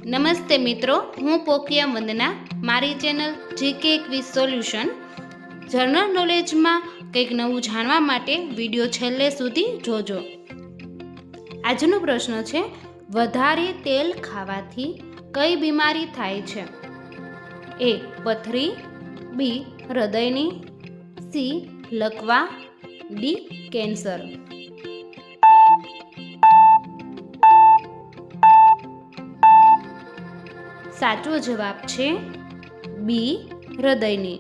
નમસ્તે મિત્રો, હું પોકિયા વંદના. મારી channel GK quiz solution general નોલેજમાં કંઈક નવું જાણવા માટે વિડીયો છેલ્લે સુધી જોજો. આજનો પ્રશ્ન છે, વધારે તેલ ખાવાથી કઈ બીમારી થાય છે? એ. પથરી, બી. હૃદયની, સી. લકવા, ડી. કેન્સર. સાચો જવાબ છે બી. હૃદયની.